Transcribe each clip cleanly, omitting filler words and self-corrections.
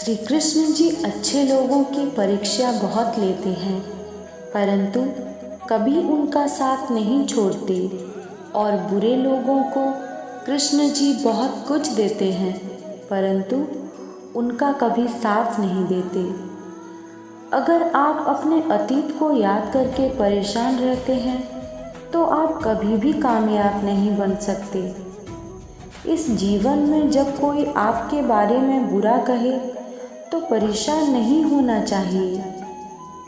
श्री कृष्ण जी अच्छे लोगों की परीक्षा बहुत लेते हैं, परंतु कभी उनका साथ नहीं छोड़ते, और बुरे लोगों को कृष्ण जी बहुत कुछ देते हैं, परंतु उनका कभी साथ नहीं देते। अगर आप अपने अतीत को याद करके परेशान रहते हैं तो आप कभी भी कामयाब नहीं बन सकते। इस जीवन में जब कोई आपके बारे में बुरा कहे तो परेशान नहीं होना चाहिए,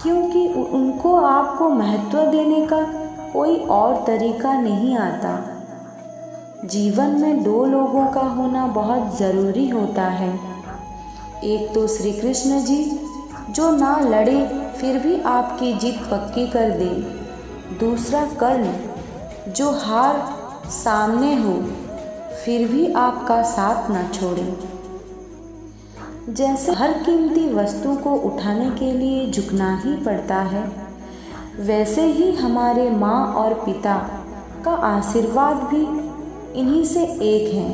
क्योंकि उनको आपको महत्व देने का कोई और तरीका नहीं आता। जीवन में दो लोगों का होना बहुत ज़रूरी होता है। एक तो श्री कृष्ण जी जो ना लड़े फिर भी आपकी जीत पक्की कर दे, दूसरा कर्ण जो हार सामने हो फिर भी आपका साथ ना छोड़े। जैसे हर कीमती वस्तु को उठाने के लिए झुकना ही पड़ता है, वैसे ही हमारे माँ और पिता का आशीर्वाद भी इन्हीं से एक है।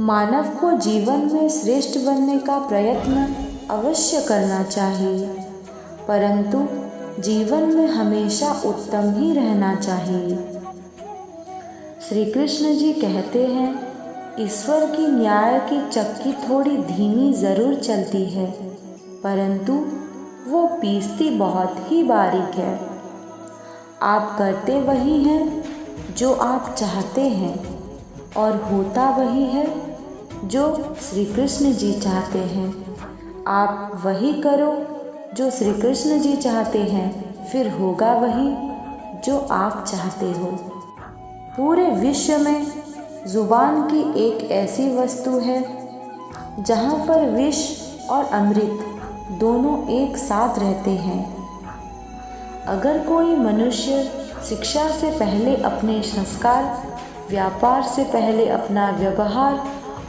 मानव को जीवन में श्रेष्ठ बनने का प्रयत्न अवश्य करना चाहिए, परंतु जीवन में हमेशा उत्तम ही रहना चाहिए। श्री कृष्ण जी कहते हैं, ईश्वर की न्याय की चक्की थोड़ी धीमी ज़रूर चलती है, परंतु वो पीसती बहुत ही बारीक है। आप करते वही हैं जो आप चाहते हैं, और होता वही है जो श्री कृष्ण जी चाहते हैं। आप वही करो जो श्री कृष्ण जी चाहते हैं, फिर होगा वही जो आप चाहते हो। पूरे विश्व में ज़ुबान की एक ऐसी वस्तु है जहाँ पर विष और अमृत दोनों एक साथ रहते हैं। अगर कोई मनुष्य शिक्षा से पहले अपने संस्कार, व्यापार से पहले अपना व्यवहार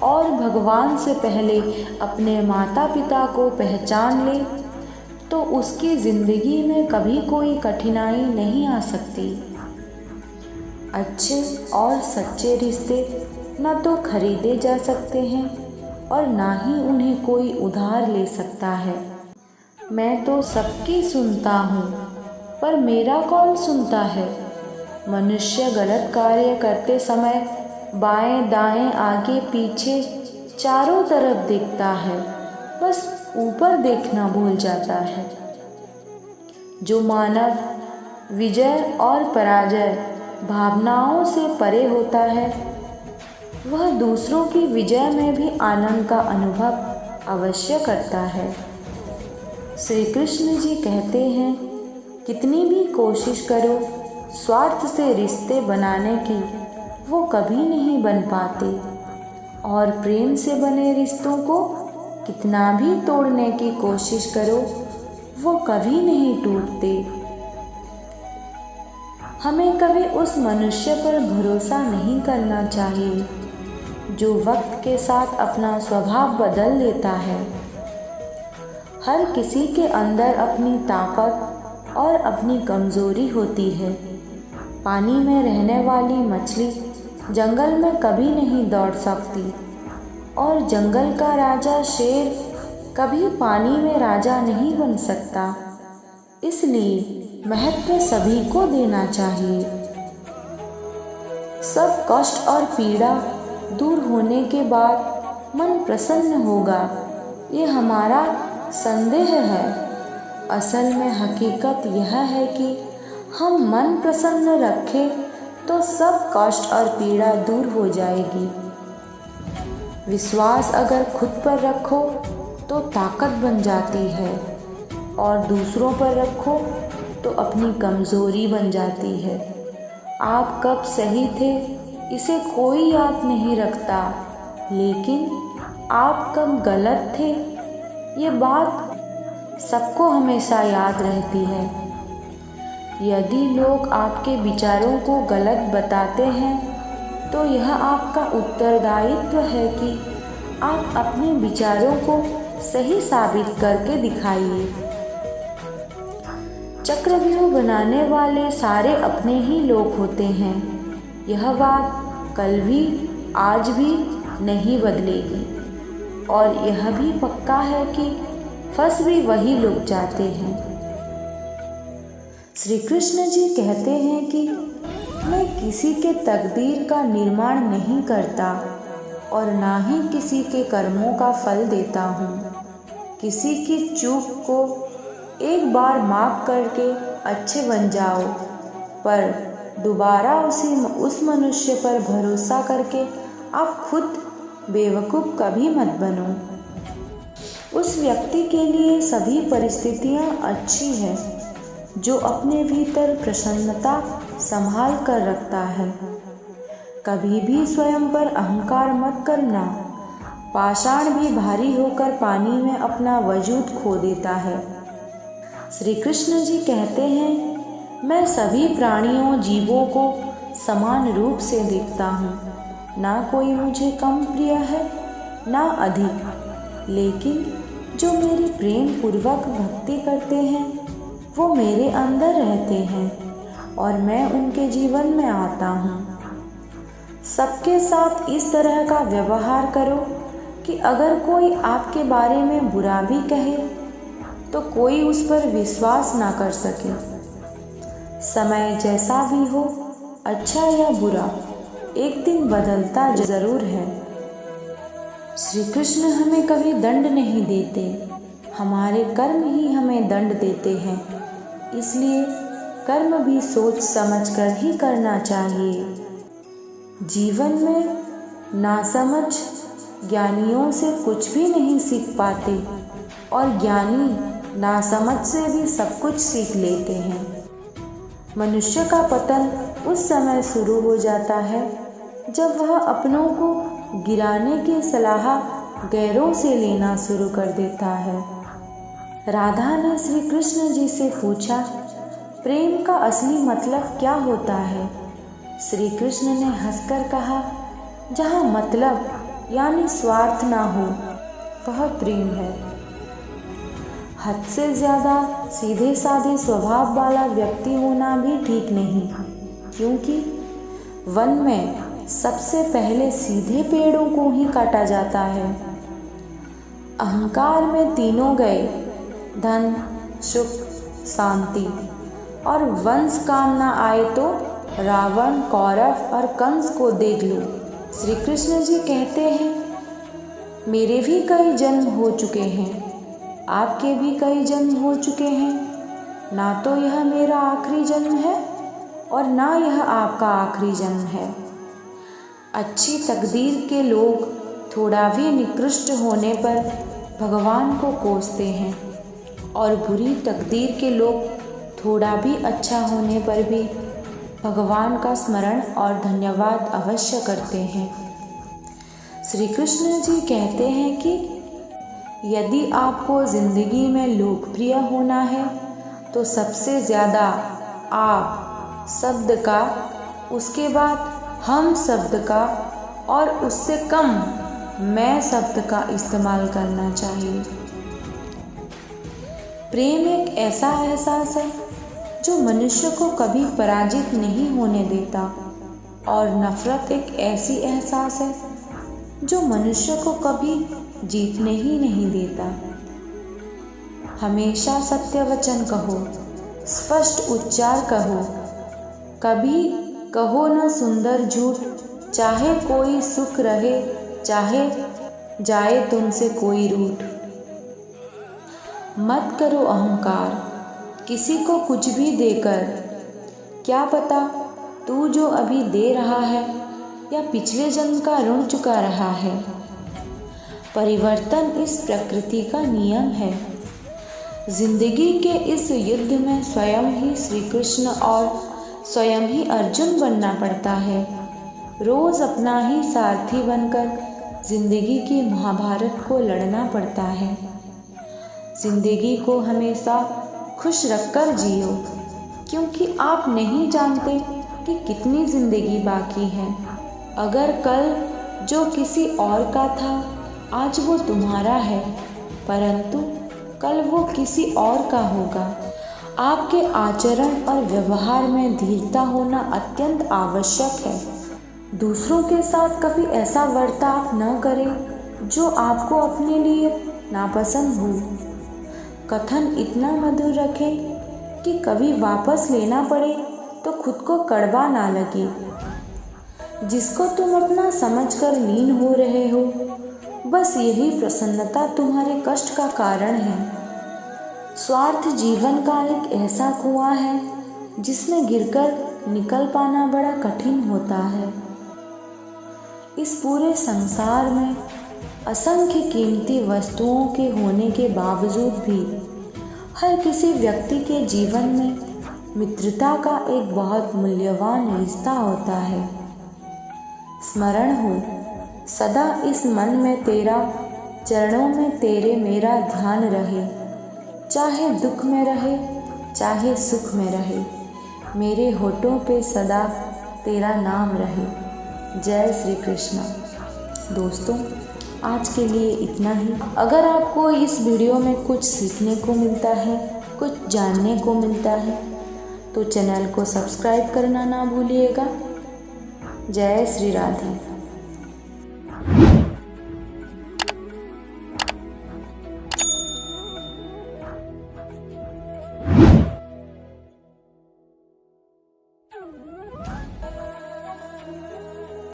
और भगवान से पहले अपने माता पिता को पहचान ले तो उसकी ज़िंदगी में कभी कोई कठिनाई नहीं आ सकती। अच्छे और सच्चे रिश्ते न तो खरीदे जा सकते हैं और ना ही उन्हें कोई उधार ले सकता है। मैं तो सबकी सुनता हूँ, पर मेरा कौन सुनता है। मनुष्य गलत कार्य करते समय बाएं दाएं आगे पीछे चारों तरफ देखता है, बस ऊपर देखना भूल जाता है। जो मानव विजय और पराजय भावनाओं से परे होता है, वह दूसरों की विजय में भी आनंद का अनुभव अवश्य करता है। श्री कृष्ण जी कहते हैं, कितनी भी कोशिश करो स्वार्थ से रिश्ते बनाने की, वो कभी नहीं बन पाते, और प्रेम से बने रिश्तों को कितना भी तोड़ने की कोशिश करो, वो कभी नहीं टूटते। हमें कभी उस मनुष्य पर भरोसा नहीं करना चाहिए जो वक्त के साथ अपना स्वभाव बदल लेता है। हर किसी के अंदर अपनी ताकत और अपनी कमज़ोरी होती है। पानी में रहने वाली मछली जंगल में कभी नहीं दौड़ सकती, और जंगल का राजा शेर कभी पानी में राजा नहीं बन सकता। इसलिए महत्व सभी को देना चाहिए। सब कष्ट और पीड़ा दूर होने के बाद मन प्रसन्न होगा, ये हमारा संदेह है। असल में हकीकत यह है कि हम मन प्रसन्न रखें तो सब कष्ट और पीड़ा दूर हो जाएगी। विश्वास अगर खुद पर रखो तो ताकत बन जाती है, और दूसरों पर रखो तो अपनी कमज़ोरी बन जाती है। आप कब सही थे इसे कोई याद नहीं रखता, लेकिन आप कब गलत थे ये बात सबको हमेशा याद रहती है। यदि लोग आपके विचारों को गलत बताते हैं तो यह आपका उत्तरदायित्व है कि आप अपने विचारों को सही साबित करके दिखाइए। चक्रव्यूह बनाने वाले सारे अपने ही लोग होते हैं। यह बात कल भी आज भी नहीं बदलेगी। और यह भी पक्का है कि फंस भी वही लोग जाते हैं। श्री कृष्ण जी कहते हैं कि मैं किसी के तकदीर का निर्माण नहीं करता और ना ही किसी के कर्मों का फल देता हूँ। किसी की चूक को एक बार माफ़ करके अच्छे बन जाओ, पर दोबारा उस मनुष्य पर भरोसा करके आप खुद बेवकूफ़ कभी मत बनो। उस व्यक्ति के लिए सभी परिस्थितियाँ अच्छी हैं जो अपने भीतर प्रसन्नता संभाल कर रखता है। कभी भी स्वयं पर अहंकार मत करना। पाषाण भी भारी होकर पानी में अपना वजूद खो देता है। श्री कृष्ण जी कहते हैं, मैं सभी प्राणियों जीवों को समान रूप से देखता हूँ। ना कोई मुझे कम प्रिय है ना अधिक, लेकिन जो मेरी प्रेम पूर्वक भक्ति करते हैं वो मेरे अंदर रहते हैं और मैं उनके जीवन में आता हूँ। सबके साथ इस तरह का व्यवहार करो कि अगर कोई आपके बारे में बुरा भी कहे तो कोई उस पर विश्वास ना कर सके। समय जैसा भी हो, अच्छा या बुरा, एक दिन बदलता ज़रूर है। श्री कृष्ण हमें कभी दंड नहीं देते, हमारे कर्म ही हमें दंड देते हैं। इसलिए कर्म भी सोच समझ कर ही करना चाहिए। जीवन में नासमझ ज्ञानियों से कुछ भी नहीं सीख पाते और ज्ञानी नासमझ से भी सब कुछ सीख लेते हैं। मनुष्य का पतन उस समय शुरू हो जाता है जब वह अपनों को गिराने की सलाह गैरों से लेना शुरू कर देता है। राधा ने श्री कृष्ण जी से पूछा, प्रेम का असली मतलब क्या होता है? श्री कृष्ण ने हंसकर कहा, जहाँ मतलब यानी स्वार्थ ना हो वह प्रेम है। हद से ज़्यादा सीधे साधे स्वभाव वाला व्यक्ति होना भी ठीक नहीं, क्योंकि वन में सबसे पहले सीधे पेड़ों को ही काटा जाता है। अहंकार में तीनों गए, धन, सुख, शांति, और वंश काम ना आए तो रावण, कौरव और कंस को देख लो। श्री कृष्ण जी कहते हैं, मेरे भी कई जन्म हो चुके हैं, आपके भी कई जन्म हो चुके हैं। ना तो यह मेरा आखिरी जन्म है और ना यह आपका आखिरी जन्म है। अच्छी तकदीर के लोग थोड़ा भी निकृष्ट होने पर भगवान को कोसते हैं और बुरी तकदीर के लोग थोड़ा भी अच्छा होने पर भी भगवान का स्मरण और धन्यवाद अवश्य करते हैं। श्री कृष्ण जी कहते हैं कि यदि आपको ज़िंदगी में लोकप्रिय होना है तो सबसे ज़्यादा आप शब्द का, उसके बाद हम शब्द का और उससे कम मैं शब्द का इस्तेमाल करना चाहिए। प्रेम एक ऐसा एहसास है जो मनुष्य को कभी पराजित नहीं होने देता, और नफ़रत एक ऐसी एहसास है जो मनुष्य को कभी जीतने ही नहीं देता। हमेशा सत्य वचन कहो, स्पष्ट उच्चार कहो, कभी कहो न सुंदर झूठ, चाहे कोई सुख रहे चाहे जाए तुमसे कोई रूठ। मत करो अहंकार किसी को कुछ भी देकर, क्या पता तू जो अभी दे रहा है या पिछले जन्म का ऋण चुका रहा है। परिवर्तन इस प्रकृति का नियम है। जिंदगी के इस युद्ध में स्वयं ही श्री कृष्ण और स्वयं ही अर्जुन बनना पड़ता है। रोज अपना ही सारथी बनकर जिंदगी की महाभारत को लड़ना पड़ता है। जिंदगी को हमेशा खुश रखकर जियो, क्योंकि आप नहीं जानते कि कितनी जिंदगी बाकी है। अगर कल जो किसी और का था आज वो तुम्हारा है, परंतु कल वो किसी और का होगा। आपके आचरण और व्यवहार में धीरता होना अत्यंत आवश्यक है। दूसरों के साथ कभी ऐसा बर्ताव न करें जो आपको अपने लिए नापसंद हो। कथन इतना मधुर रखें कि कभी वापस लेना पड़े तो खुद को कड़वा ना लगे। जिसको तुम अपना समझकर लीन हो रहे हो, बस यही प्रसन्नता तुम्हारे कष्ट का कारण है। स्वार्थ जीवन का एक ऐसा कुआं है जिसमें गिरकर निकल पाना बड़ा कठिन होता है। इस पूरे संसार में असंख्य कीमती वस्तुओं के होने के बावजूद भी हर किसी व्यक्ति के जीवन में मित्रता का एक बहुत मूल्यवान रिश्ता होता है। स्मरण हो सदा इस मन में तेरा, चरणों में तेरे मेरा ध्यान रहे। चाहे दुख में रहे चाहे सुख में रहे, मेरे होठों पे सदा तेरा नाम रहे। जय श्री कृष्ण। दोस्तों, आज के लिए इतना ही। अगर आपको इस वीडियो में कुछ सीखने को मिलता है, कुछ जानने को मिलता है, तो चैनल को सब्सक्राइब करना ना भूलिएगा। जय श्री राधे।